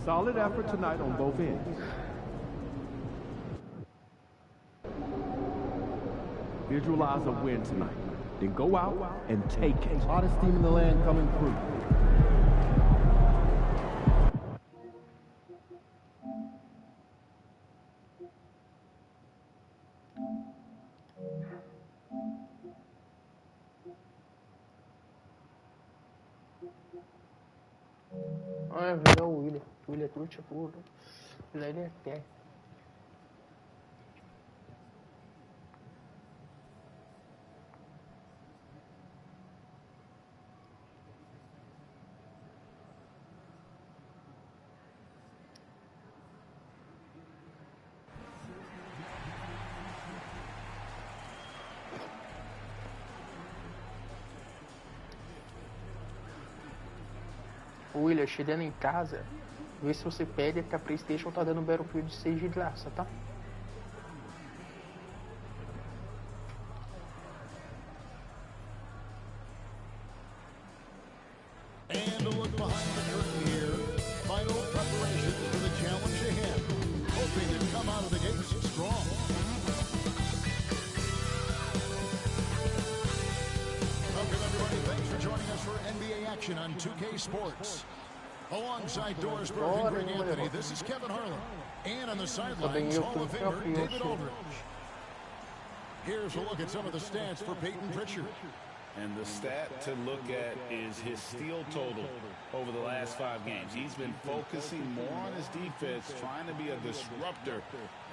Solid effort tonight on both ends. Visualize a win tonight. Then go out and take it. Hottest team in the land coming through. Ah, virou o William. O William é trucha puro. Ele é pé. William, chegando em casa, vê se você pede que a PlayStation tá dando Battlefield 6 de graça, tá? And a look behind the curtain here. Final preparations for the challenge ahead. Hoping to come out of the gates strong. Welcome everybody. Thanks for joining us for NBA action on 2K Sports. Alongside Doris Burke and Greg Anthony, this is Kevin Harlan. And on the sidelines, Hall of Famer David Aldridge. Here's a look at some of the stats for Peyton Pritchard. And the stat to look at is his steal total over the last 5 games. He's been focusing more on his defense, trying to be a disruptor,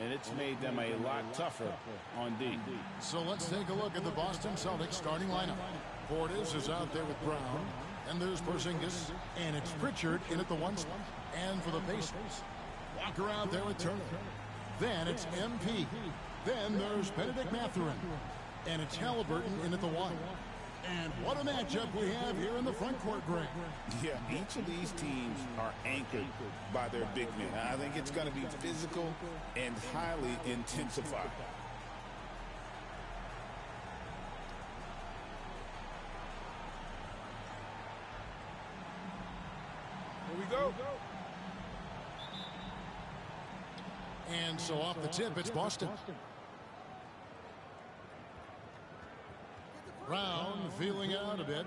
and it's made them a lot tougher on D. So let's take a look at the Boston Celtics starting lineup. Portis is out there with Brown, and there's Porzingis, and it's Pritchard in at the 1 spot. And for the Pacers, Walker out there with Turner. Then it's MP. Then there's Benedict Mathurin, and it's Halliburton in at the 1. And what a matchup we have here in the front court, Greg. Yeah, each of these teams are anchored by their big men. I think it's going to be physical and highly intensified. Here we go. And so off the tip, it's Boston. Brown feeling out a bit.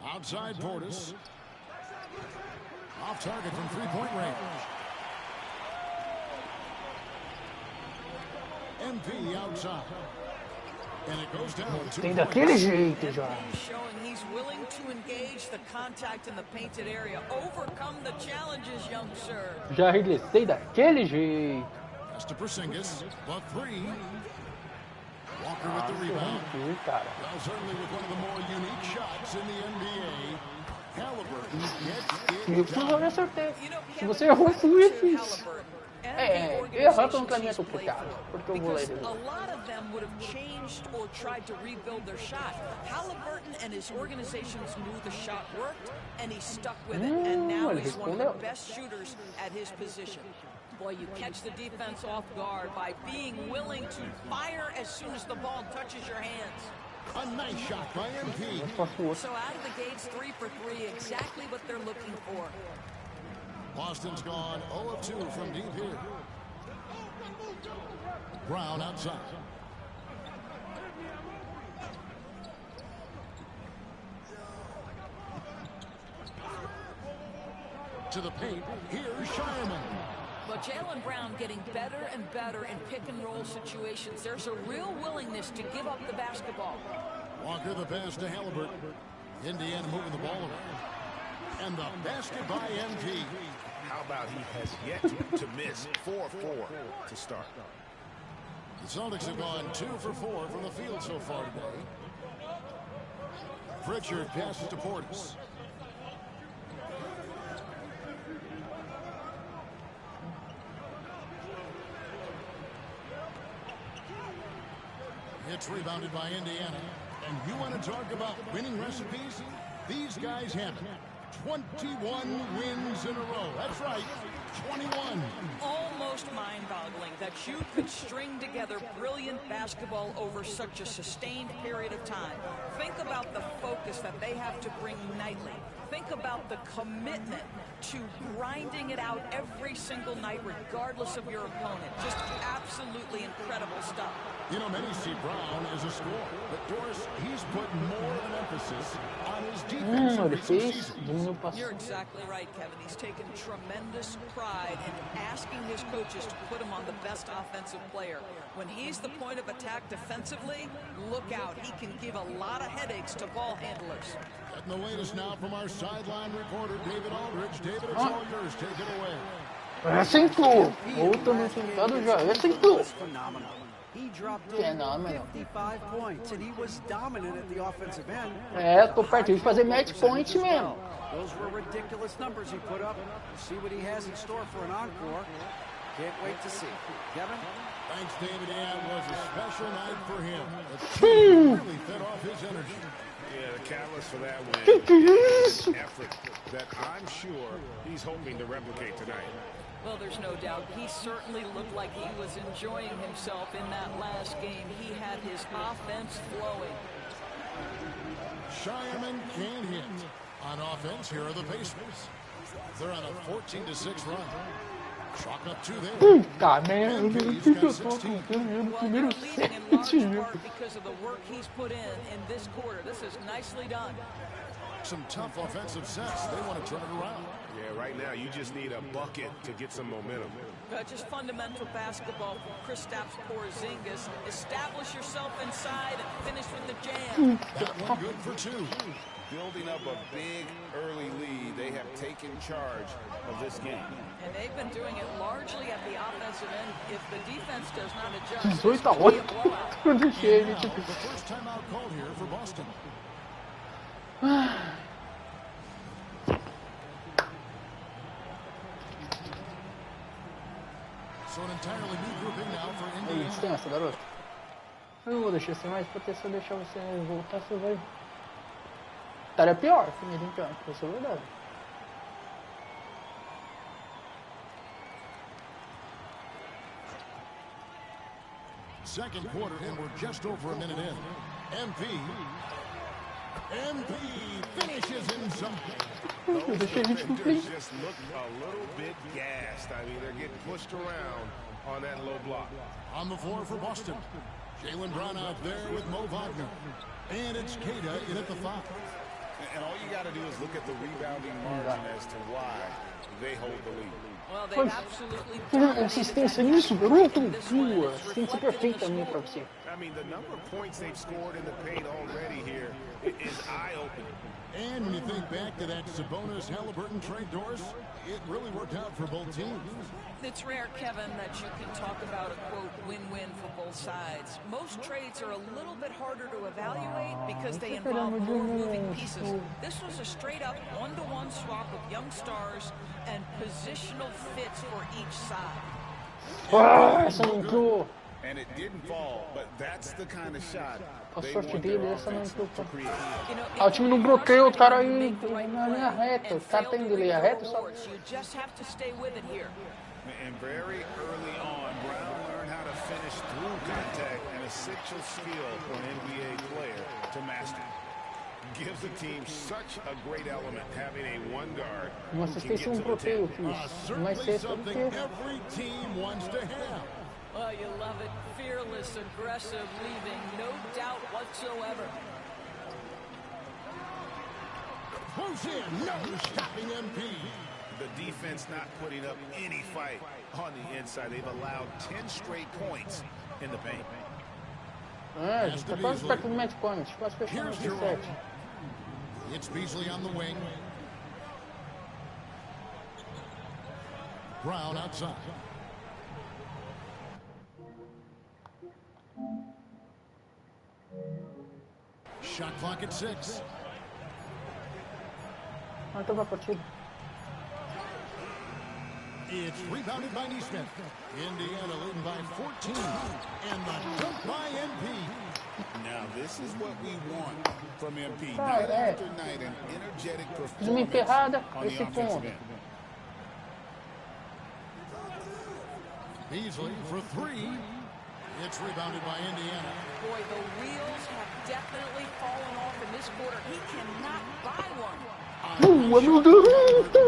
Outside Portis. Off target from three-point range. MP outside. And it goes down. Tem daquele jeito já. Showing he's willing to engage the contact in the painted area, overcome the challenges, young sir. Já arremessei daquele jeito. That's to Porzingis. The 3. Walker with the rebound. Well, certainly with one of the more unique shots in the NBA. Halliburton gets it done. Eu acertei. Se você errou, fui fiz. Errar contra mim é complicado, porque eu vou ler. A lot of them would have changed or tried to rebuild their shot. Halliburton and his organizations knew the shot worked, and he stuck with it. And now he's one of the best shooters at his position. Boy, you catch the defense off guard by being willing to fire as soon as the ball touches your hands. A nice shot by MP. So out of the gates, 3 for 3, exactly what they're looking for. Boston's gone 0 of 2 from deep here. Brown outside. To the paint, here's Shireman. But Jaylen Brown getting better and better in pick-and-roll situations. There's a real willingness to give up the basketball. Walker the pass to Halliburton. Indiana moving the ball around. And the basket by MP. How about he has yet to miss 4-4 to start. The Celtics have gone 2 for 4 from the field so far today. Pritchard passes to Portis. It's rebounded by Indiana. And you want to talk about winning recipes? These guys have it. 21 wins in a row. That's right, 21. Almost mind-boggling that you could string together brilliant basketball over such a sustained period of time. Think about the focus that they have to bring nightly. Think about the commitment to grinding it out every single night, regardless of your opponent. Just absolutely incredible stuff. You know, many see Brown as a scorer, but Doris, he's put more of an emphasis on his defense in recent seasons. You're exactly right, Kevin. He's taken tremendous pride in asking his coaches to put him on the best offensive player. When he's the point of attack defensively, look out. He can give a lot of headaches to ball handlers. Getting the latest now from our sideline reporter, David Aldridge. David, it's all yours. Take it away. Assentou. Voltando sentado já. Assentou. Phenomenal. He dropped in 55 points, and he was dominant at the offensive end. É, tô perto de fazer match point mesmo. Those were ridiculous numbers he put up. See what he has in store for an encore. Can't wait to see. Kevin? Thanks, David. Yeah, it was a special night for him. The team really fed off his energy. Yeah, the catalyst for that win. Effort that I'm sure he's hoping to replicate tonight. Well, there's no doubt. He certainly looked like he was enjoying himself in that last game. He had his offense flowing. Shireman can't hit. On offense, here are the Pacers. They're on a 14-6 run. Chalk up two there. Puta merda, eu tô contando no primeiro set. Because of the work he's put in this quarter. This is nicely done. Some tough offensive sets. They want to turn it around. Yeah, right now you just need a bucket to get some momentum. Just fundamental basketball from Kristaps Porzingis. Establish yourself inside and finish with the jam. That one good for two. Building up a big early lead, they have taken charge of this game. And they've been doing it largely at the offensive end. If the defense does not adjust, 18 a 8. Eu deixei ele The first timeout called here for Boston. So an entirely new grouping now for Indiana. Descansa, garoto. Eu não vou deixar assim mais, porque se eu deixar você voltar, você vai... Estaria pior, finir em campo, isso é verdade. Second quarter, and we're just over a minute in. MP finishes in something. Those defenders just look a little bit gassed. I mean, they're getting pushed around on that low block. On the floor for Boston. Jaylen Brown out there with Mo Wagner. And it's Queta in at the 5. And all you got to do is look at the rebounding margin as to why they hold the lead. Well, they absolutely Assistência nisso, garoto. Assistência perfeita minha pra você. I mean, the number of points they've scored in the paint already here is eye-opening. And when you think back to that Sabonis-Halliburton trade, Doris, it really worked out for both teams. It's rare, Kevin, that you can talk about a, quote, win-win for both sides. Most trades are a little bit harder to evaluate because they involve more moving pieces. This was a straight-up one-to-one swap of young stars and positional fits for each side. Essa não entrou. And it didn't fall, but that's the kind of shot A they sorte want their dele, essa não offense entrou. to create. O time não bloqueia o cara aí na linha reta. O cara tem linha reta, só... You just have to stay with it here. And very early on, Brown learned how to finish through contact, an essential skill for an NBA player to master. Gives the team such a great element having a one guard. Uma assistência e bloqueio, filho. Mas Certainly sexta do something que... every team wants to have. Oh, you love it. Fearless, aggressive, leaving no doubt whatsoever. Who's in? No stopping MP. The defense not putting up any fight on the inside. They've allowed 10 straight points in the paint. É, a gente tá quase perto do match point. Quase fechando esse set. It's Beasley on the wing. Brown outside. Shot clock at 6. Então vai partida. It's rebounded by Neesmith. Indiana leading by 14. And the dunk by NP. Now this is what we want from MP. Night after night, an energetic Fiz uma emperrada, performance on the esse offensive ponto. end. Beasley for three. It's rebounded by Indiana. Boy, the wheels have definitely fallen off in this quarter. He cannot buy one. Amigo Rito!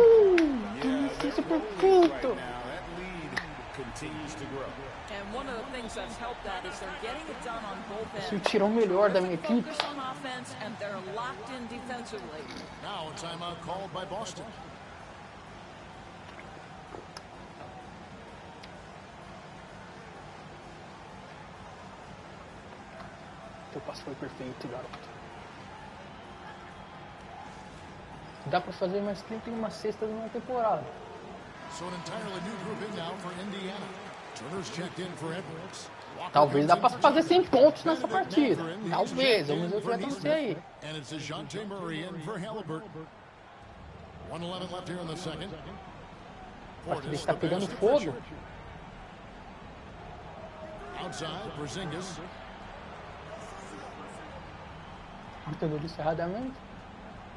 Yeah, Isso é they're perfeito! right now. That lead continues to grow. And one of the things that's helped that is they're getting it done on both Isso ends. tirou o melhor da minha equipe. Focus on offense, and they're locked in defensively. Now a timeout called by Boston. Teu passe foi perfeito, garoto. Dá pra fazer mais 31 cestas numa temporada. So an entirely new group in now for Indiana. Turner's checked in for Edwards. Talvez dá pra fazer 100 pontos nessa partida. Talvez, vamos ver o que vai acontecer aí. And it's DeJounte Murray in for Halliburton. 1:11 left here in the second. Ele está pegando fogo. Outside, Porzingis. Entendeu isso erradamente?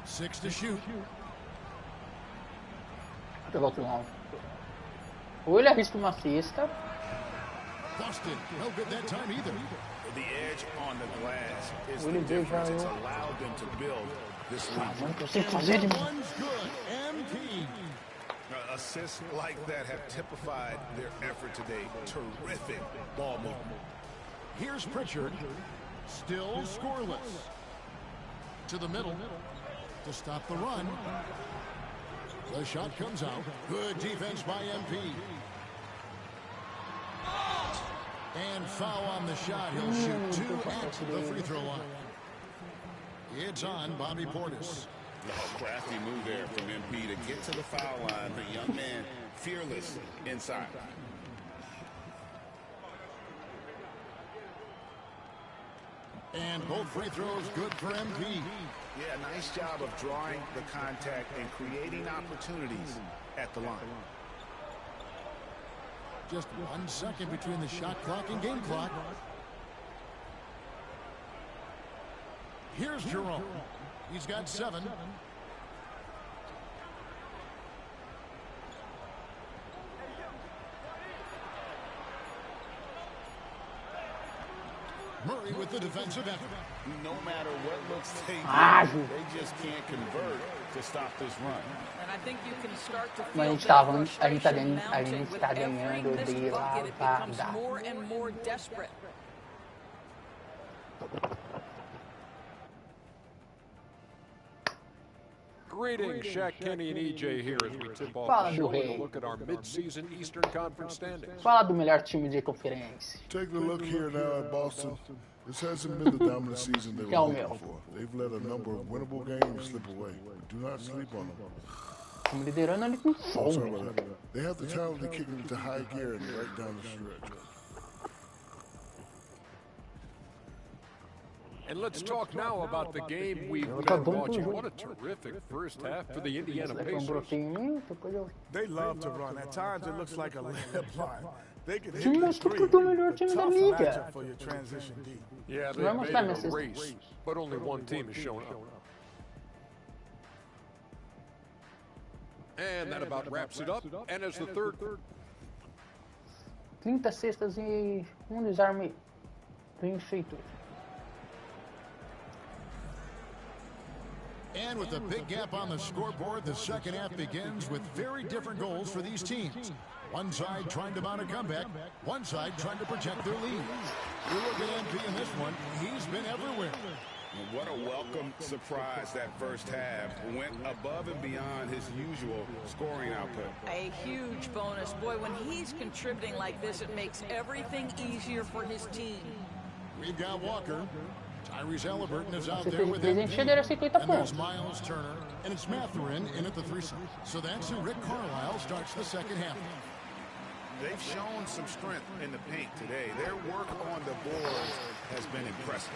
6 to shoot. Vou pegar outro round. Ou ele arrisca uma cesta. Busted. No good that time either. The edge on the glass is Ele the veio já difference. It's eu. allowed them to build this Ah, lead. mano, que eu sei fazer de mim. One's good. MP. Assists like that have typified their effort today. Terrific ball movement. Here's Pritchard. Still scoreless. To the middle to stop the run. The shot comes out. Good defense by MP. And foul on the shot. He'll shoot 2 at the free throw line. It's on Bobby Portis. Oh, crafty move there from MP to get to the foul line. The young man fearless inside. And both free throws good for MP. Yeah, nice job of drawing the contact and creating opportunities at the line. Just 1 second between the shot clock and game clock. Here's Jerome. He's got 7. Murray with the defensive effort. No matter what looks they Ágil. they just can't convert to stop this run. And I think you can start to Mas a feel gente tá, that a gente tá frustration ganhando, a mounting gente with tá every ganhando missed de bucket. It becomes lavada. more and more desperate. Greetings, Shaq, Kenny, and EJ here as we tip off Fala the do show with rei. a look at our mid-season Eastern Conference standings. Fala do melhor time de conferência. Taking a look here now at Boston, this hasn't been the dominant season they were Que é o looking meu. for. They've let a number of winnable games slip away. Do not sleep on them. Estamos liderando ali com Sorry fome. about that. They have the talent to kick it into high gear and right down the stretch. And let's talk now about the game we've Tá been bom pro watching. jogo. What a terrific first half for the Indiana Leva um Pacers. brotinho em mim, depois eu... They love to run. At times it looks like a layup line. They can hit Time the mostrou three. que é o melhor time da Tough liga. matchup for your transition D. Yeah, Vai they've made mostrar it minha a race, but only one team has shown up. And that about wraps it up. And as the third 30 cestas e um desarme bem feito. And with a big gap on the scoreboard, the second half begins with very different goals for these teams. One side trying to mount a comeback, one side trying to protect their lead. You look at MP in this one, he's been everywhere. What a welcome surprise that first half. Went above and beyond his usual scoring output. A huge bonus. Boy, when he's contributing like this, it makes everything easier for his team. We've got Walker. Tyrese Halliburton is out Se there with fez MP. encher, era 50 And there's pontos. Miles Turner, and it's Mathurin in at the threesome. So that's who Rick Carlisle starts the second half. They've shown some strength in the paint today. Their work on the boards has been impressive.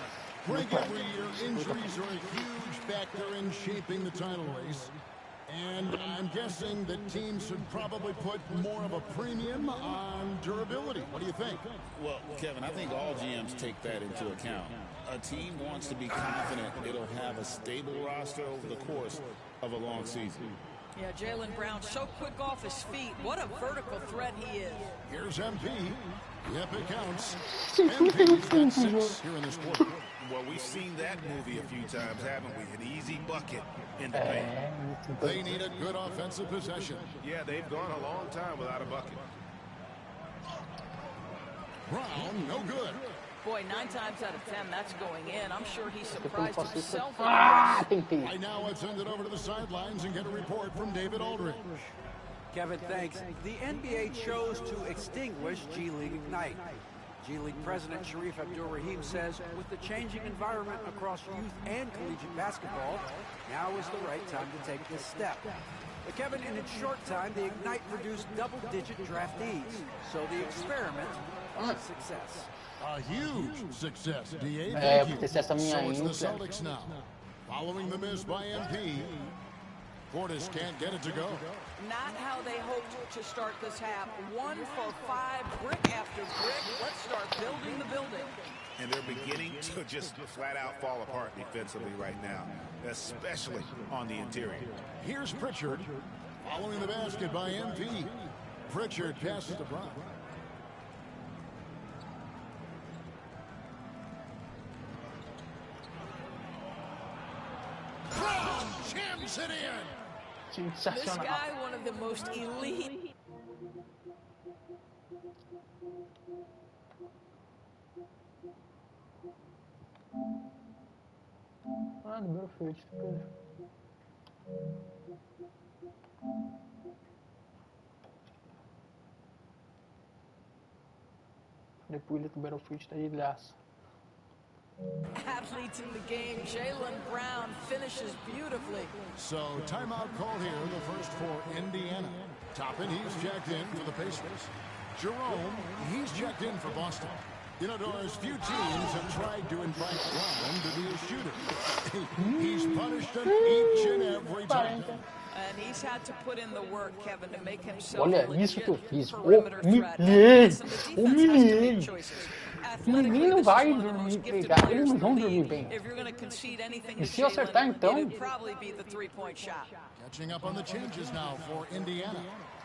Greg, every year, injuries are a huge factor in shaping the title race. And I'm guessing that teams should probably put more of a premium on durability. What do you think? Well, Kevin, I think all GMs take that into account. A team wants to be confident it'll have a stable roster over the course of a long season. Yeah, Jaylen Brown so quick off his feet. What a vertical threat he is. Here's MP. Yep, it counts. MP's got 6 here in this quarter. Well, we've seen that movie a few times, haven't we? An easy bucket in the paint. They need a good offensive possession. Yeah, they've gone a long time without a bucket. Brown, no good. Boy, 9 times out of 10, that's going in. I'm sure he's surprised himself. Right now, let's send it over to the sidelines and get a report from David Aldridge. Kevin, thanks. The NBA chose to extinguish G League Ignite. G League President Sharif Abdur-Rahim says with the changing environment across youth and collegiate basketball, now is the right time to take this step. But Kevin, in its short time, the Ignite produced double-digit draftees. So the experiment was a success. A huge success, DA. Thank you. So it's the Celtics now. Following the miss by MP, Portis can't get it to go. Not how they hoped to start this half. 1 for 5, brick after brick. Let's start building the building. And they're beginning to just flat out fall apart defensively right now, especially on the interior. Here's Pritchard following the basket by MP. Pritchard passes to Brown. Brown jams it in. This guy, one of the most elite. Número feito. Depois ele Battlefield tá de graça. Athletes in the game. Jaylen Brown finishes beautifully. So timeout call here, the first for Indiana. Toppin, he's checked in for the Pacers. Jerome, he's checked in for Boston. You know, Doris, few teams have tried to invite Brown to be a shooter. He's punished them each and every time. And he's had to put in the work, Kevin, to make himself Olha a isso que eu fiz. Humilhei. Ninguém não vai dormir pegar. Eles não vão dormir bem. E se eu acertar, então... Catching up on the changes now for Indiana.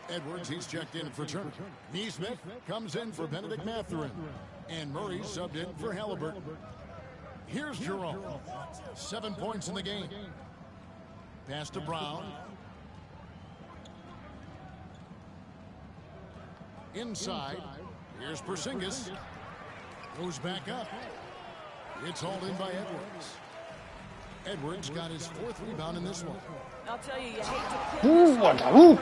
Edwards, he's checked in for Turner. Neesmith comes in for Benedict Mathurin. And Murray subbed in for Halliburton. Here's Jerome. 7 points in the game. Pass to Brown. Inside. Here's Porzingis. Goes back up. It's hauled in by Edwards. Edwards got his 4th rebound in this one. I'll tell you, you hate to garoto,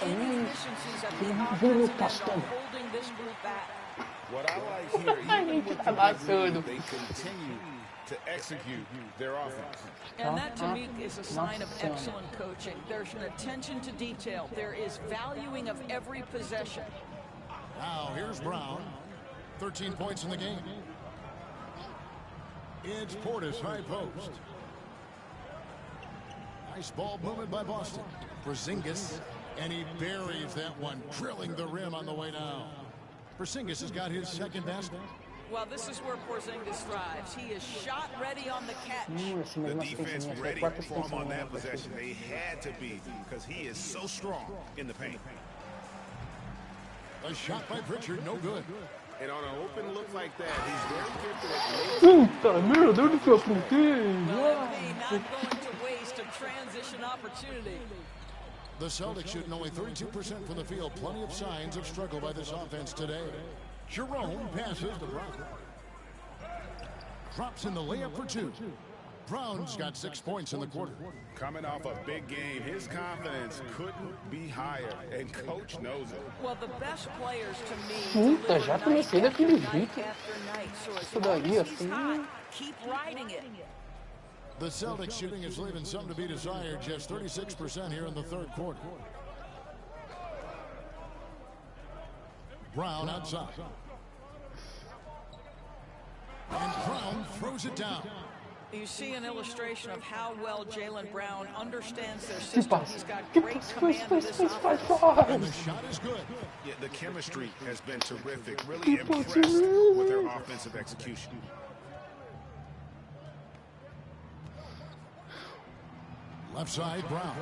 me assistência também. Holding this group back. What I like here, even with the group, they continue to execute their offense. And that, to me, is a sign of excellent coaching. There's an attention to detail. There is valuing of every possession. Now, here's Brown. 13 points in the game. It's Portis, high post. Nice ball movement by Boston. Porzingis, and he buries that one, drilling the rim on the way down. Porzingis has got his 2nd basket. Well, this is where Porzingis thrives. He is shot ready on the catch. The defense ready for him on that possession. They had to be, because he is so strong in the paint. A shot by Pritchard, no good. And on an open look like that, he's very gifted at Puta, meu Deus do céu, por quê? Not going to waste a transition opportunity. The Celtics shooting only 32% from the field. Plenty of signs of struggle by this offense today. Jerome passes to Brown. Drops in the layup for 2. Brown's got 6 points in the quarter. Coming off a big game, his confidence couldn't be higher, and coach knows it. Well, the best players to me Puta, já comecei daquele jeito. Isso daí assim. Keep riding it. The Celtics shooting is leaving some to be desired. Just 36% here in the 3rd quarter. Brown outside. And Brown throws it down. You see an illustration of how well Jaylen Brown understands their system. He's got great command of this offense. And the shot is good. Yeah, the chemistry has been terrific. Really impressed with their offensive execution. Left side, Brown.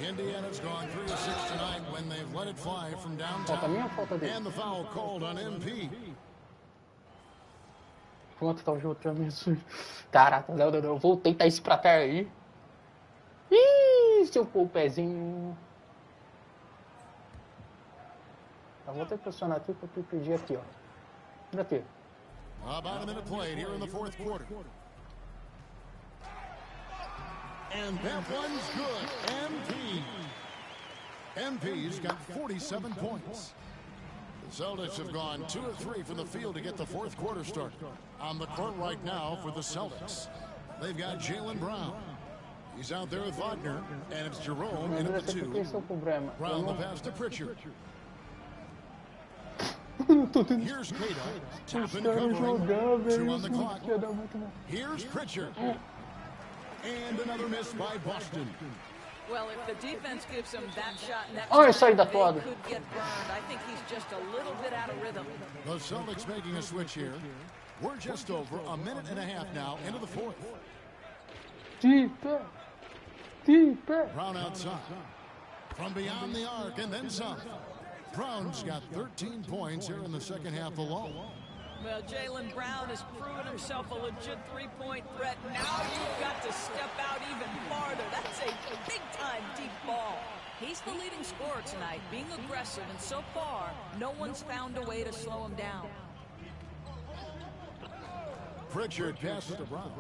Indiana's gone 3 of 6 tonight when they've let it fly from downtown. And the foul called on MP. Quanto tá o jogo pra mim? Caraca, não. Eu vou tentar esse pra cá aí. Ih, se eu pôr o pezinho. Eu vou ter que pressionar aqui pra eu pedir aqui, ó. Olha aqui. About a minute played here in the fourth quarter. And that one's good. MP's got 47 points. The Celtics have gone 2 of 3 from the field to get the fourth quarter started. On the court right now for the Celtics, they've got Jaylen Brown. He's out there with Wagner, and it's Jerome in at the 2. Brown the pass to Pritchard. Here's Cato. Tap and covering. 2 on the clock. Here's Pritchard. And another miss by Boston. Well, if the defense gives him that shot next time, they could get burned. I think he's just a little bit out of rhythm. The Celtics making a switch here. We're just over a minute and a half now into the fourth. Deep. Brown outside. From beyond the arc and then some. Brown's got 13 points here in the second half alone. Well, Jaylen Brown has proven himself a legit three-point threat. Now you've got to step out even farther. That's a big-time deep ball. He's the leading scorer tonight, being aggressive, and so far, no one's found a way to slow him down. Pritchard passes to Brown.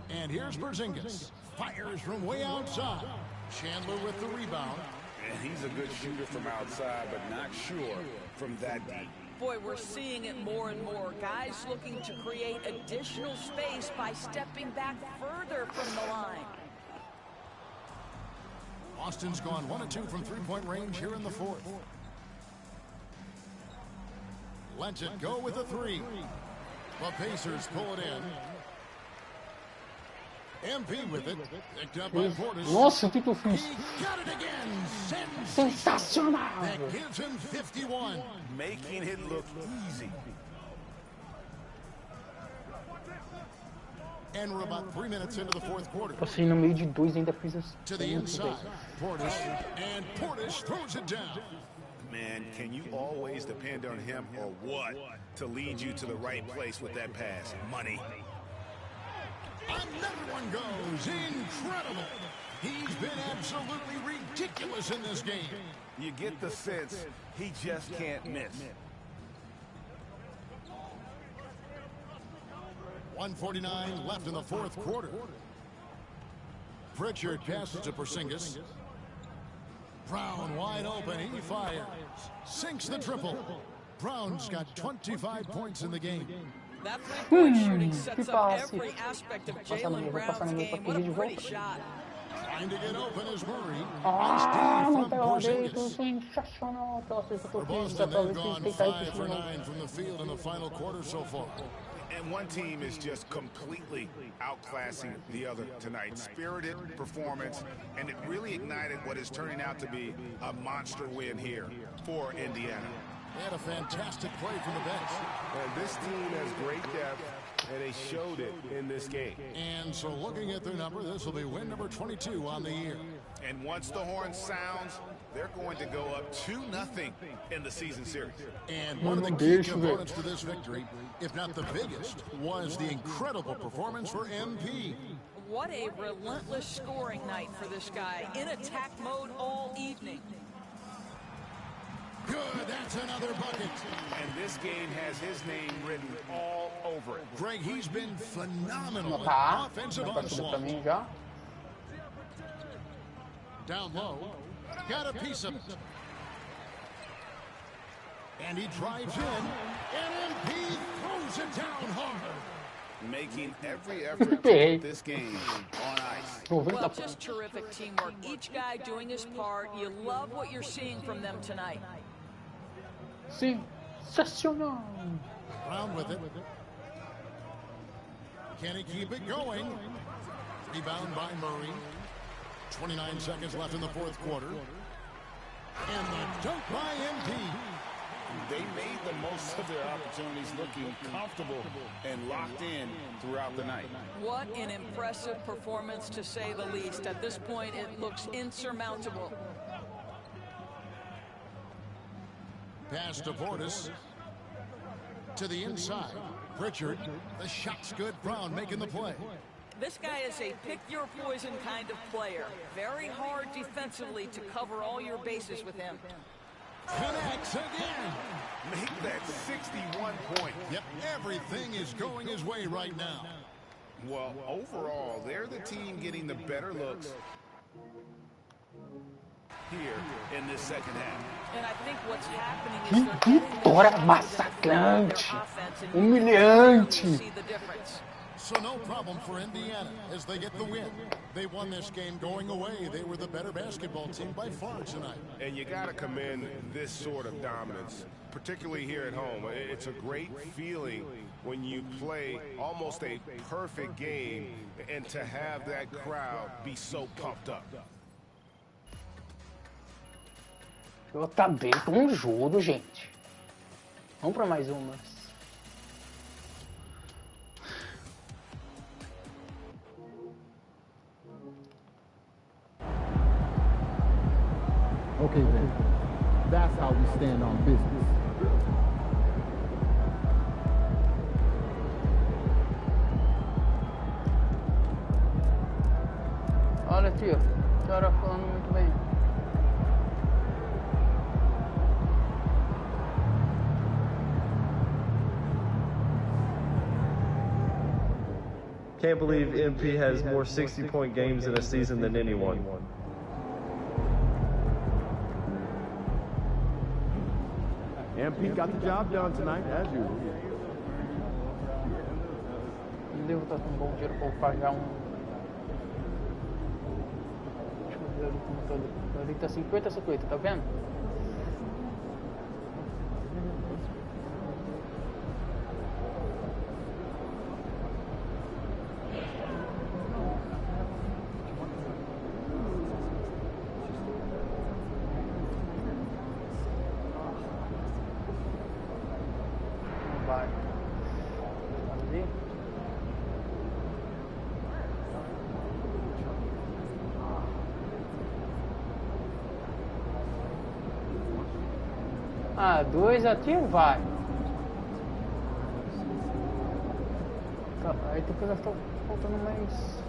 And here's Porzingis. Fires from way outside. Chandler with the rebound. And he's a good shooter from outside, but not sure from that deep. Boy, we're seeing it more and more. Guys looking to create additional space by stepping back further from the line. Austin's gone 1 of 2 from three-point range here in the fourth. Lets it go with a 3. The Pacers pull it in. MP with it. Picked up by Portis. Nossa, o que eu fiz? He got it again. Sensacional. That gives him 51. Making it look easy. And we're about 3 minutes into the fourth quarter. Passei no meio de 2 ainda fiz as... To the inside. Portis. And Portis throws it down. Man, can you always depend on him or what to lead you to the right place with that pass? Money. Another one goes. Incredible. He's been absolutely ridiculous in this game. You get the sense he just can't miss. 1:49 left in the fourth quarter. Pritchard passes to Porzingis. Brown wide open. He fires. Sinks the triple. Brown's got 25 points in the game. That three-point shooting sets up every aspect of Jaylen Brown's game. What a pretty shot. Trying to get open is Murray. Não pegou Porzingis. sensacional. Aquela coisa que eu For fiz, Boston, talvez they've gone tentar 5 isso for de novo. 9 from the field in the final quarter so far. And one team is just completely outclassing the other tonight. Spirited performance, and it really ignited what is turning out to be a monster win here for Indiana. They had a fantastic play from the bench. And this team has great depth, and they showed it in this game. And so looking at their number, this will be win number 22 on the year. And once the horn sounds, they're going to go up 2-0 in the season series. And one of the key components to this victory, if not the biggest, was the incredible performance for MP. What a relentless scoring night for this guy. In attack mode all evening. Good, that's another bucket. And this game has his name written all over it. Greg, he's been phenomenal in Tá, offensive partida pra onslaught. mim já. Down low, got a piece of it. And he drives in, and MP throws it down hard. Making every effort to put this game on ice. Well, just terrific teamwork. Each guy doing his part. You love what you're seeing from them tonight. Sensacional. Brown with it. Can he keep it going? Rebound by Murray. 29 seconds left in the fourth quarter. And the dunk by MP. They made the most of their opportunities, looking comfortable and locked in throughout the night. What an impressive performance, to say the least. At this point, it looks insurmountable. Pass to Portis. To the inside. Pritchard. The shot's good. Brown making the play. This guy is a pick-your-poison kind of player. Very hard defensively to cover all your bases with him. Connects again. Make that 61 point. Yep, everything is going his way right now. Well, overall, they're the team getting the better looks here in this second half. And I think what's happening is vitória massacrante, humilhante. So no problem for Indiana as they get the win. They won this game going away. They were the better basketball team by far tonight. And you got to commend this sort of dominance, particularly here at home. It's a great feeling when you play almost a perfect game and to have that crowd be so pumped up. Eu acabei com um jogo, gente. Vamos para mais uma. Okay then, that's how we stand on business. Olha, tio, a senhora falando muito bem. Can't believe MP has more 60-point games in a season than anyone. MP got the job done tonight, as usual. Não devo estar com um bom dinheiro para pagar um. Deixa eu ver ali como tá. Ali tá 50-50, tá vendo? Ah, 2 aqui vai. Tá, aí depois vai estar faltando mais.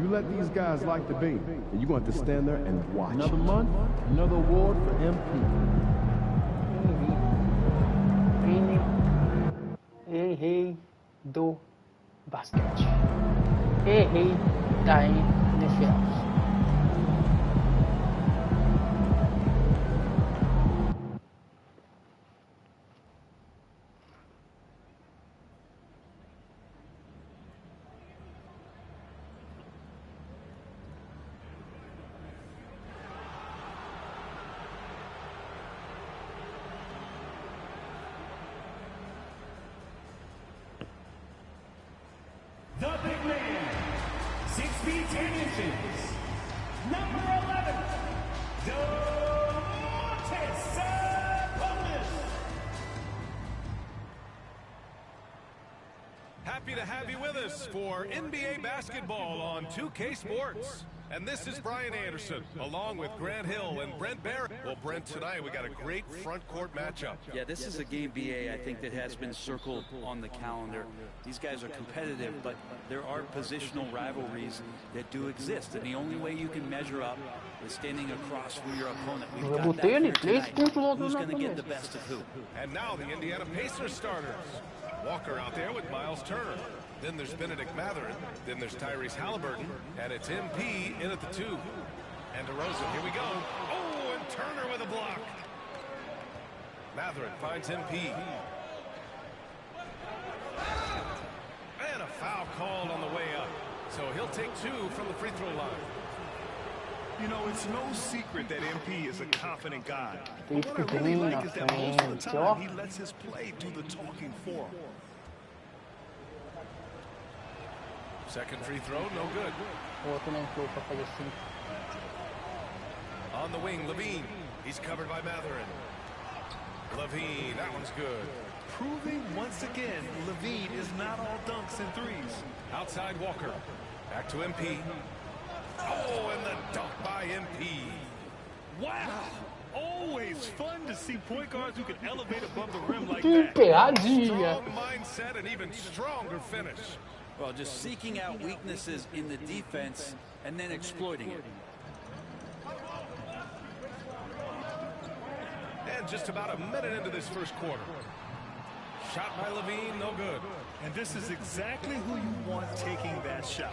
You let these guys light the beam, and you're going to have to stand there and watch. Another month, another award for MP. Rei do basquete. Rei da NFL. The big man, 6 feet 10 inches, number 11, Domantas Sabonis. Happy to have you with us for NBA basketball on 2K Sports. And this is Brian Anderson, along with Grant Hill and Brent Barrett. Well, Brent, tonight we got a great front court matchup. Yeah, this is a game, BA, I think, that has been circled on the calendar. These guys are competitive, but there are positional rivalries that do exist. And the only way you can measure up is standing across from your opponent. We've got that here tonight. Who's going to get the best of who? And now the Indiana Pacers starters. Walker out there with Miles Turner. Then there's Benedict Mathurin. Then there's Tyrese Halliburton. And it's MP in at the 2. And DeRozan, here we go. Oh, and Turner with a block. Mathurin finds MP. And a foul called on the way up. So he'll take 2 from the free throw line. You know, it's no secret that MP is a confident guy. But what I really like is that most of the time he lets his play do the talking for him. Second free throw, no good. On the wing, Levine. He's covered by Mathurin. Levine, that one's good. Proving once again, Levine is not all dunks and threes. Outside Walker. Back to MP. Oh, and the dunk by MP. Wow! Always fun to see point guards who can elevate above the rim like that. Strong mindset and even stronger finish. Well, just seeking out weaknesses in the defense and then exploiting it. And just about a minute into this first quarter. Shot by Levine, no good. And this is exactly who you want taking that shot.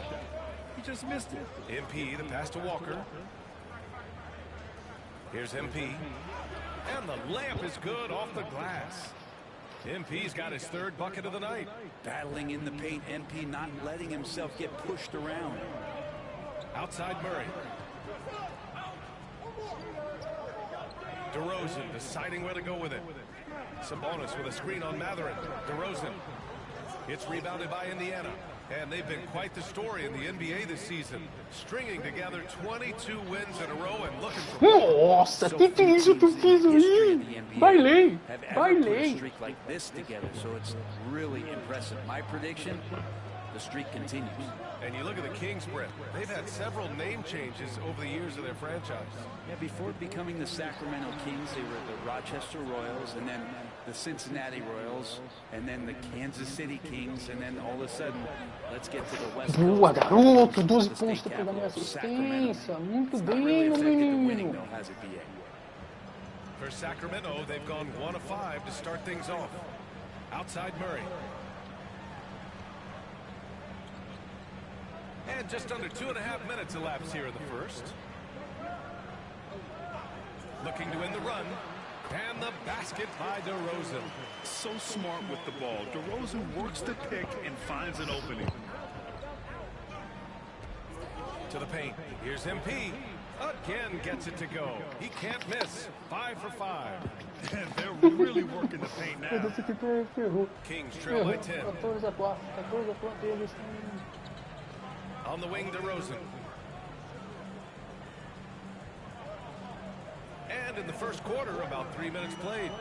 He just missed it. MP, the pass to Walker. Here's MP. And the layup is good off the glass. MP's got his 3rd bucket of the night. Battling in the paint, MP not letting himself get pushed around. Outside Murray. DeRozan deciding where to go with it. Sabonis with a screen on Mathurin. DeRozan. It's rebounded by Indiana. And they've been quite the story in the NBA this season. Stringing together 22 wins in a row and looking for Nossa, que isso tu fez aí? Bailei, bailei. Streak like this together, so it's really impressive. My prediction, the streak continues. And you look at the Kings, Brett. They've had several name changes over the years of their franchise. Yeah, before becoming the Sacramento Kings, they were the Rochester Royals, and then the Cincinnati Royals, and then the Kansas City Kings, and then all of a sudden, let's get to the West Coast. Boa, garoto! 12 pontos pra pegar minha assistência. Muito bem, meu menino. For Sacramento, they've gone 1 of 5 to start things off. Outside Murray. And just under 2.5 minutes elapsed here in the first. Looking to win the run. And the basket by DeRozan. So smart with the ball. DeRozan works the pick and finds an opening. To the paint. Here's MP. Again gets it to go. He can't miss. 5 for 5. And they're really working the paint now. Kings trail by 10. 14 a 4. 14 a 4 deles. On the wing, DeRozan. And in the first quarter, about 3 minutes played.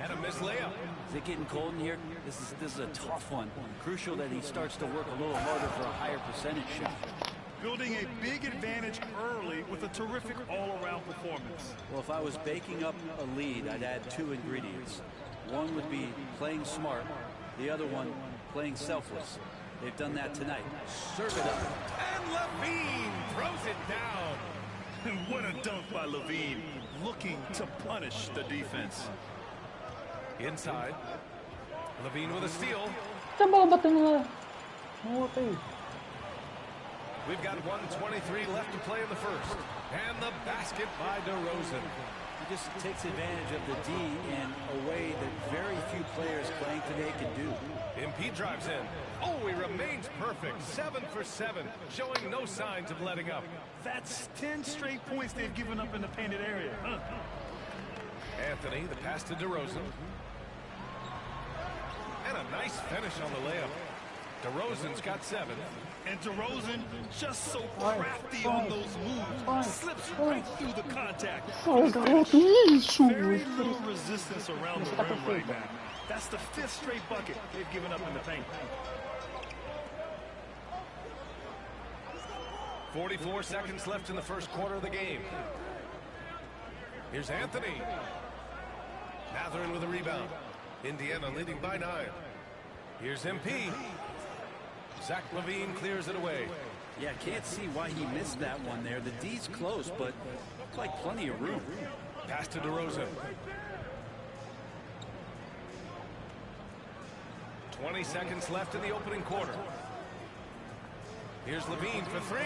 And a missed layup. Is it getting cold in here? This is a tough one. Crucial that he starts to work a little harder for a higher percentage shot. Building a big advantage early with a terrific all-around performance. Well, if I was baking up a lead, I'd add 2 ingredients. One would be playing smart. The other one, playing selfless. They've done that tonight. Serve it up. And Levine throws it down. And what a dunk by Levine, looking to punish the defense. Inside. Levine with a steal. Tá bola batendo lá. Volta aí. We've got 1:23 left to play in the first. And the basket by DeRozan. He just takes advantage of the D in a way that very few players playing today can do. MP drives in. Oh, he remains perfect. 7 for 7, showing no signs of letting up. That's 10 straight points they've given up in the painted area. Anthony, the pass to DeRozan. And a nice finish on the layup. DeRozan's got 7. And DeRozan just so crafty on those moves. Slips right through the contact. Very little resistance around the rim right now. That's the 5th straight bucket they've given up in the paint. 44 seconds left in the first quarter of the game. Here's Anthony. Mathurin with a rebound. Indiana leading by 9. Here's MP. Zach LaVine clears it away. Yeah, can't see why he missed that one there. The D's close, but looked like plenty of room. Pass to DeRozan. 20 seconds left in the opening quarter. Here's Levine for three.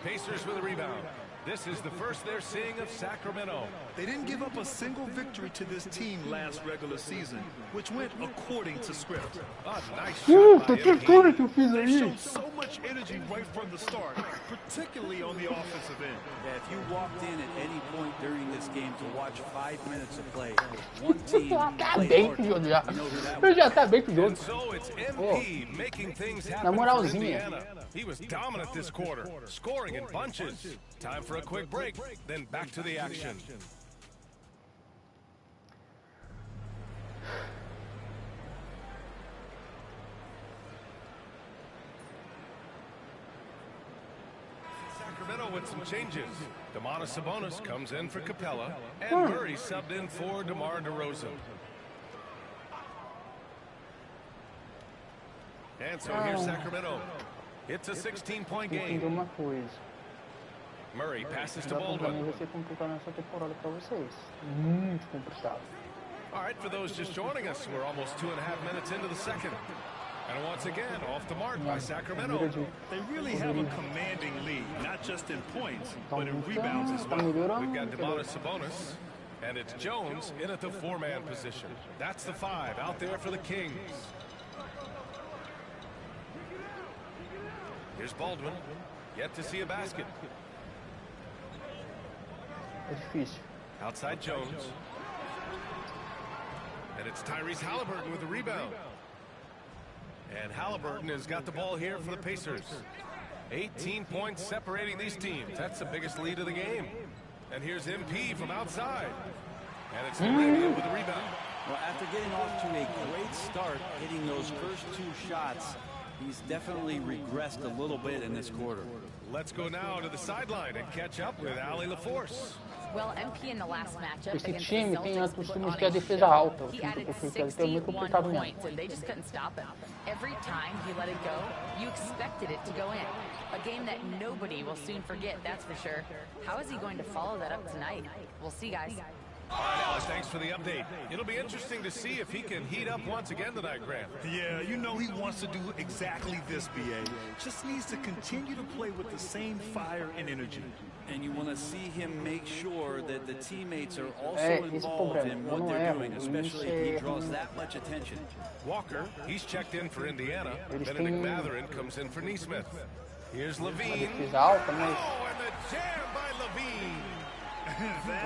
Pacers with a rebound. This is the first they're seeing of Sacramento. They didn't give up a single victory to this team last regular season, which went according to script. Oh, nice shot by MP. They showed so much energy right from the start, particularly on the offensive end. Yeah, if you walked in at any point during this game to watch 5 minutes of play, one team played hard. You know who that was. Já tá bem com o jogo. And so it's MP making things happen for Indiana. He was dominant this quarter, scoring in bunches. Time for a quick break, then back to the action. Sacramento with some changes. Domantas Sabonis comes in for Capella, and Murray subbed in for DeMar DeRozan. And so here's Sacramento. It's a 16-point game. Murray passes to Baldwin. All right, for those just joining us, we're almost 2.5 minutes into the second. And once again, off the mark by Sacramento. They really have a commanding lead, not just in points, but in rebounds as well. We've got Domantas Sabonis, and it's Jones in at the four-man position. That's the 5 out there for the Kings. Here's Baldwin, yet to see a basket. Outside Jones. And it's Tyrese Halliburton with the rebound. And Halliburton has got the ball here for the Pacers. 18 points separating these teams. That's the biggest lead of the game. And here's MP from outside. And it's Arabia with the rebound. Well, after getting off to a great start, hitting those first 2 shots, he's definitely regressed a little bit in this quarter. Let's go now to the sideline and catch up with Allie LaForce. Well, MP in the last matchup Esse against time the tem a Celtics was costume on de ter a a defesa shift. alta. O He time added do Patriots é muito 61 complicado mesmo. points, and they just couldn't stop him. Every time he let it go, you expected it to go in. A game that nobody will soon forget, that's for sure. How is he going to follow that up tonight? We'll see, guys. All right, Alex, thanks for the update. It'll be interesting to see if he can heat up once again tonight, Grant. Yeah, you know he wants to do exactly this, BA. Just needs to continue to play with the same fire and energy. And you want to see him make sure that the teammates are also involved in what they're doing, especially if he draws that much attention. Walker, he's checked in for Indiana. Benedict Mathurin comes in for Neesmith. Here's Levine. Oh, and the jam by Levine.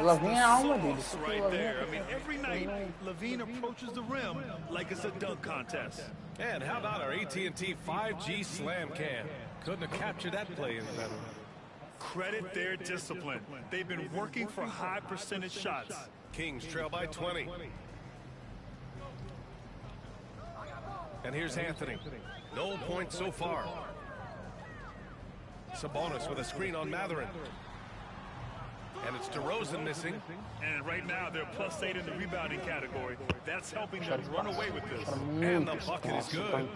Levine é a alma dele. Right there. I mean, every night Levine approaches the rim like it's a dunk contest. And how about our AT&T 5G Slam Cam? Couldn't have captured that play in better. Credit their discipline. They've been working for high percentage shots. Kings trail by 20. And here's Anthony. No points so far. Sabonis with a screen on Mathurin. And it's DeRozan missing. And right now they're +8 in the rebounding category. That's helping them run away with this. And the bucket is good.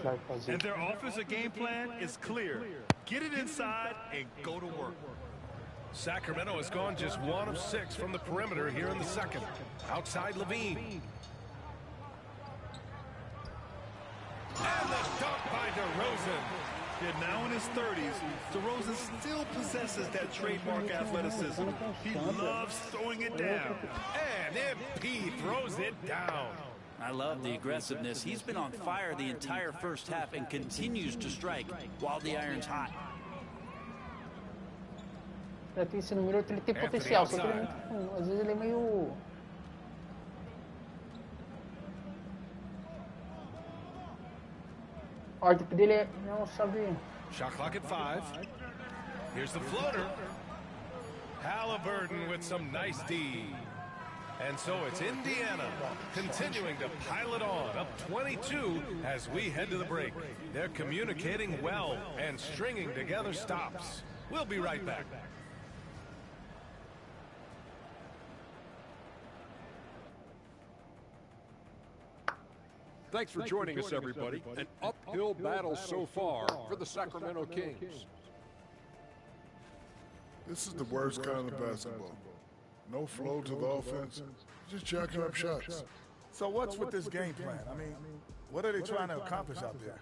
And their offensive game plan is clear. Get it inside and go to work. Sacramento has gone just 1 of 6 from the perimeter here in the second. Outside Levine. And the dunk by DeRozan. Yet now in his 30s, DeRozan still possesses that trademark athleticism. He loves throwing it down. And MP throws it down. I love the aggressiveness. He's been on fire the entire first half and continues to strike while the iron's hot. Esse número ele tem potencial, só que ele é muito, às vezes ele é meio... O arquivo dele é, não sabe... Shot clock at 5. Here's the floater. Halliburton with some nice D. And so it's Indiana continuing to pile it on, up 22 as we head to the break. They're communicating well and stringing together stops. We'll be right back. Thanks for joining us, everybody. An uphill battle so far for the Sacramento Kings. This is the worst kind of basketball. No flow to the offense, just jacking up shots. So what's with this game plan? I mean, what are they trying to accomplish out there?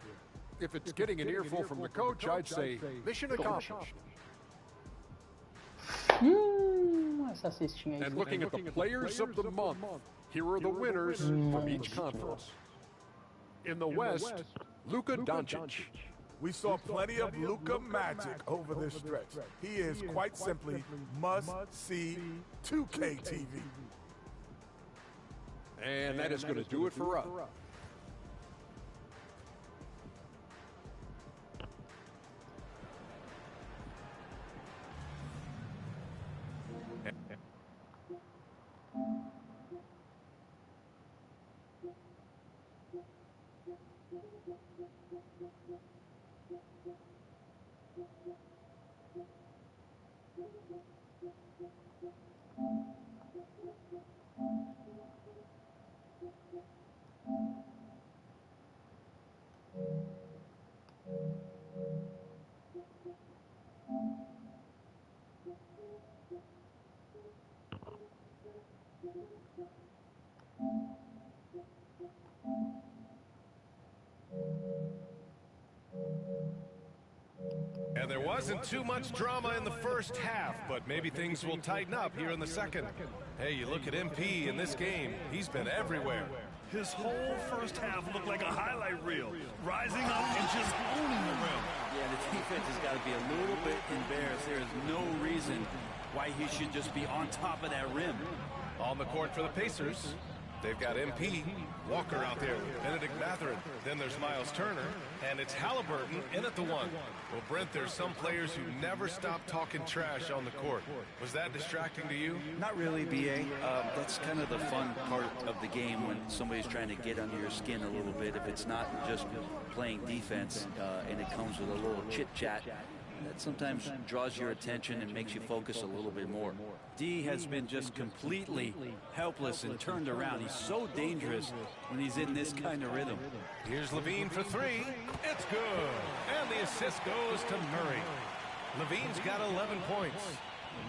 If it's getting an earful from the coach, I'd say mission accomplished. Essa cestinha aí. And looking at the players of the month, here are the winners from each conference. In the West, Luka Doncic. We saw plenty of Luka magic over this stretch. He is quite simply must-see 2K TV. And that is going to do it for us. And there wasn't too much drama in the first half, but maybe things will tighten up here in the second. Hey, you look at MP in this game, he's been everywhere. His whole first half looked like a highlight reel, rising up and just owning the rim. Yeah, the defense has got to be a little bit embarrassed. There is no reason why he should just be on top of that rim. On the court for the Pacers, they've got MP, Walker out there, Benedict Mathurin. Then there's Miles Turner, and it's Halliburton in at the one. Well, Brent, there's some players who never stop talking trash on the court. Was that distracting to you? Not really, B.A. That's kind of the fun part of the game when somebody's trying to get under your skin a little bit. If it's not just playing defense and it comes with a little chit-chat, that sometimes draws your attention and makes you focus a little bit more. D has been just completely helpless and turned around. He's so dangerous when he's in this kind of rhythm. Here's Levine for three. It's good. And the assist goes to Murray. Levine's got 11 points.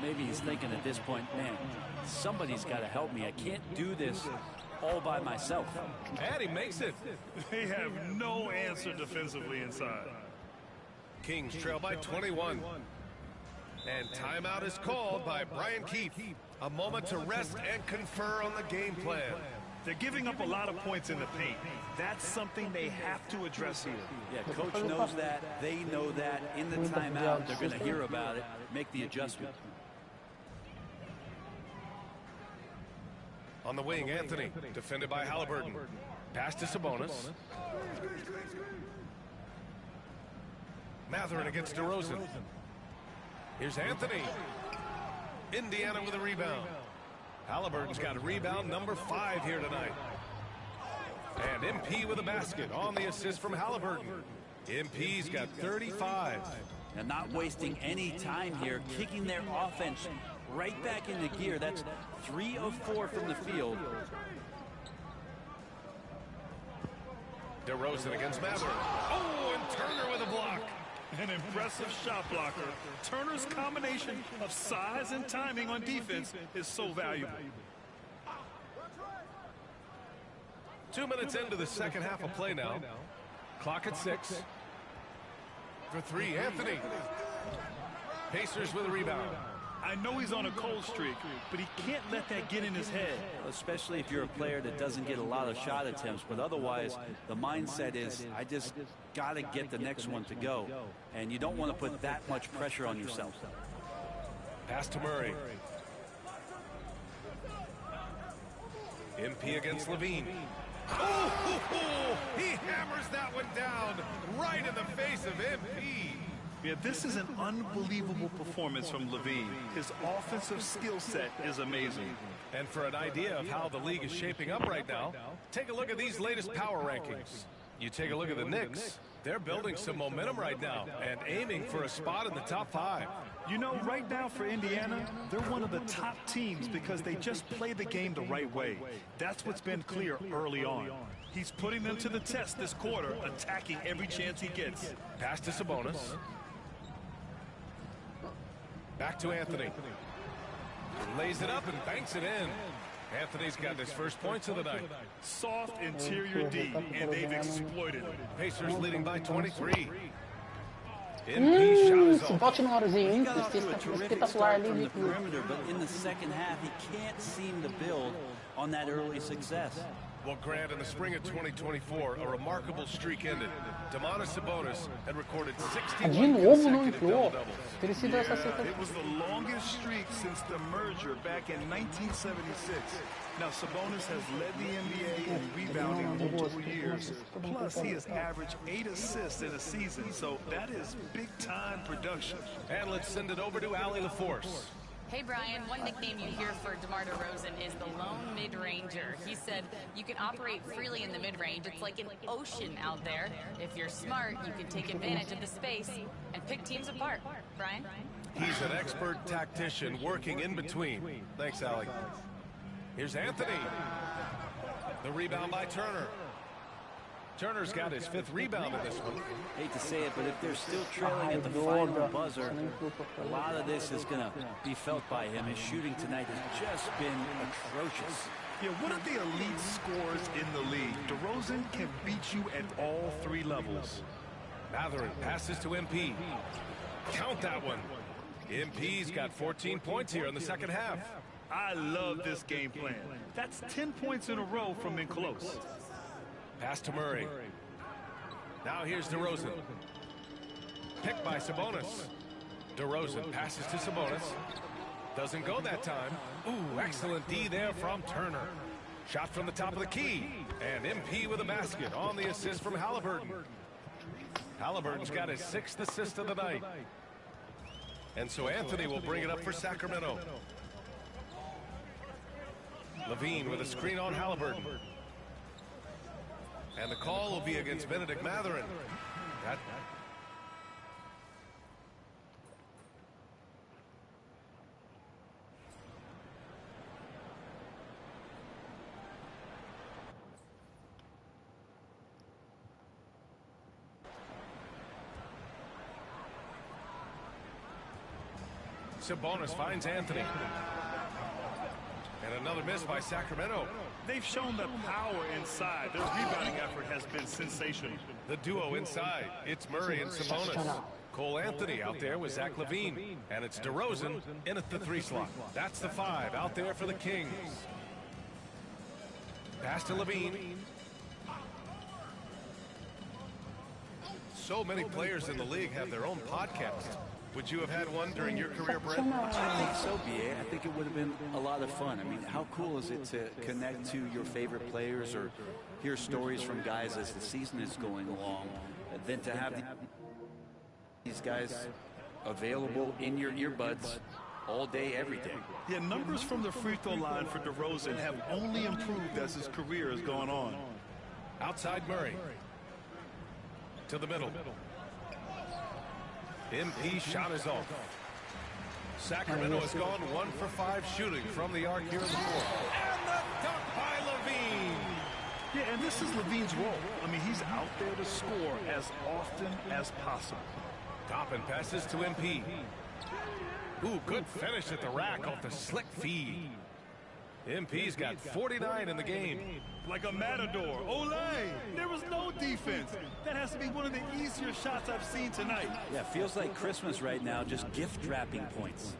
Maybe he's thinking at this point, man, somebody's got to help me. I can't do this all by myself. And he makes it. They have no answer defensively inside. Kings trail by 21. And timeout is called by Brian Keefe. A moment to rest and confer on the game plan. They're giving up a lot of points in the paint. That's something they have to address here. Yeah, coach knows that. They know that. In the timeout, they're going to hear about it, make the adjustment. On the wing, Anthony, defended by Halliburton. Pass to Sabonis. Mathurin against DeRozan. Here's Anthony. Indiana with a rebound. Halliburton's got a rebound number 5 here tonight. And MP with a basket on the assist from Halliburton. MP's got 35. And not wasting any time here, kicking their offense right back into gear. That's 3 of 4 from the field. DeRozan against Mathurin. Oh, and Turner with a block. An impressive shot blocker. Turner's combination of size and timing on defense is so valuable. 2 minutes into the second half of play now. Clock at 6. For 3, Anthony. Pacers with a rebound. I know he's on a cold streak, but he can't let that get in his head. Especially if you're a player that doesn't get a lot of shot attempts, but otherwise the mindset is, I just got to get the next one to go. And you don't want to put that much pressure on yourself. Pass to Murray. MP against Levine. Oh, he hammers that one down right in the face of MP. Yeah, this is an unbelievable performance from Levine. His offensive skill set is amazing. And for an idea of how the league is shaping up right now, take a look at these latest power rankings. You take a look at the Knicks. They're building some momentum right now and aiming for a spot in the top 5. You know, right now for Indiana, they're one of the top teams because they just play the game the right way. That's what's been clear early on. He's putting them to the test this quarter, attacking every chance he gets. Pass to Sabonis. Back to Anthony. Lays it up and banks it in. Anthony's got his first points of the night. Soft interior D, and they've exploited it. Pacers leading by 23. MP shot is off. Volte no Aurozinho, hein? He got off to a terrific Espetacular start ali. from the perimeter, but in the second half, he can't seem to build on that early success. Well, Grant, in the spring of 2024, a remarkable streak ended. Domantas Sabonis had recorded 61 De novo não consecutive entrou. double-doubles. Teria sido essa sexta. It was the longest streak since the merger back in 1976. Now, Sabonis has led the NBA in rebounding multiple years. Plus, he has averaged 8 assists in a season, so that is big-time production. And let's send it over to Allie LaForce. Hey, Brian, one nickname you hear for DeMar DeRozan is the lone mid-ranger. He said you can operate freely in the mid-range. It's like an ocean out there. If you're smart, you can take advantage of the space and pick teams apart. Brian? He's an expert tactician working in between. Thanks, Allie. Here's Anthony. The rebound by Turner. Turner's got his 5th rebound in this one. Hate to say it, but if they're still trailing at the final buzzer, a lot of this is going to be felt by him. His shooting tonight has just been atrocious. Yeah, one of the elite scorers in the league. DeRozan can beat you at all 3 levels. Mathurin passes to MP. Count that one. MP's got 14 points here in the second half. I love this game plan. That's 10 points in a row from in close. Pass to Murray. Now here's DeRozan. Picked by Sabonis. DeRozan passes to Sabonis. Doesn't go that time. Ooh, excellent D there from Turner. Shot from the top of the key. And MP with a basket on the assist from Halliburton. Halliburton's got his 6th assist of the night. And so Anthony will bring it up for Sacramento. Levine with a screen on Halliburton. And the call will be against Benedict Mathurin. Sabonis finds Anthony. And another miss by Sacramento. They've shown the power inside. Their rebounding effort has been sensational. The duo inside. It's Murray and Sabonis. Cole Anthony out there with Zach LaVine. And it's DeRozan in at the 3 slot. That's the 5 out there for the Kings. Pass to LaVine. So many players in the league have their own podcast. Would you have had one during your career, Brent? I think so, B.A. I think it would have been a lot of fun. I mean, how cool is it to connect to your favorite players or hear stories from guys as the season is going along, than to have these guys available in your earbuds all day, every day. Yeah, numbers from the free throw line for DeRozan have only improved as his career has gone on. Outside Murray. To the middle. MP shot is off. Sacramento has gone 1 for 5 shooting from the arc here in the 4th. And the dunk by LaVine. Yeah, and this is LaVine's role. I mean, he's out there to score as often as possible. Toppin passes to MP. Ooh, good finish at the rack off the slick feed. MP's got 49 in the game. Like a matador. Olay! There was no defense. That has to be one of the easier shots I've seen tonight. Yeah, feels like Christmas right now, just gift wrapping points.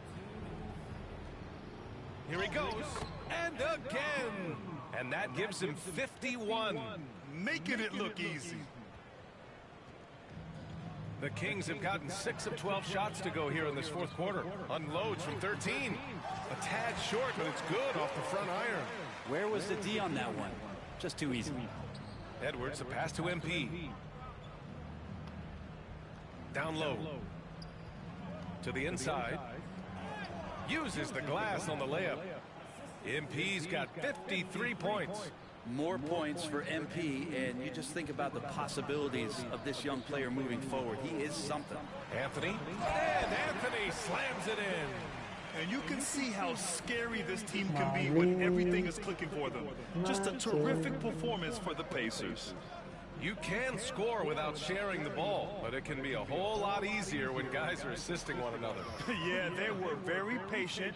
Here he goes. And again. And that gives him 51. Making it look easy. The Kings have gotten 6 of 12 shots to go here in this 4th quarter. Unloads from 13. A tad short, but it's good off the front iron. Where was the D on that one? Just too easy. Edwards, a pass to MP. Down low. To the inside. Uses the glass on the layup. MP's got 53 points. More points for MP, and you just think about the possibilities of this young player moving forward. He is something. Anthony. And Anthony slams it in. And you can see how scary this team can be when everything is clicking for them. Just a terrific performance for the Pacers. You can score without sharing the ball, but it can be a whole lot easier when guys are assisting one another. Yeah, they were very patient.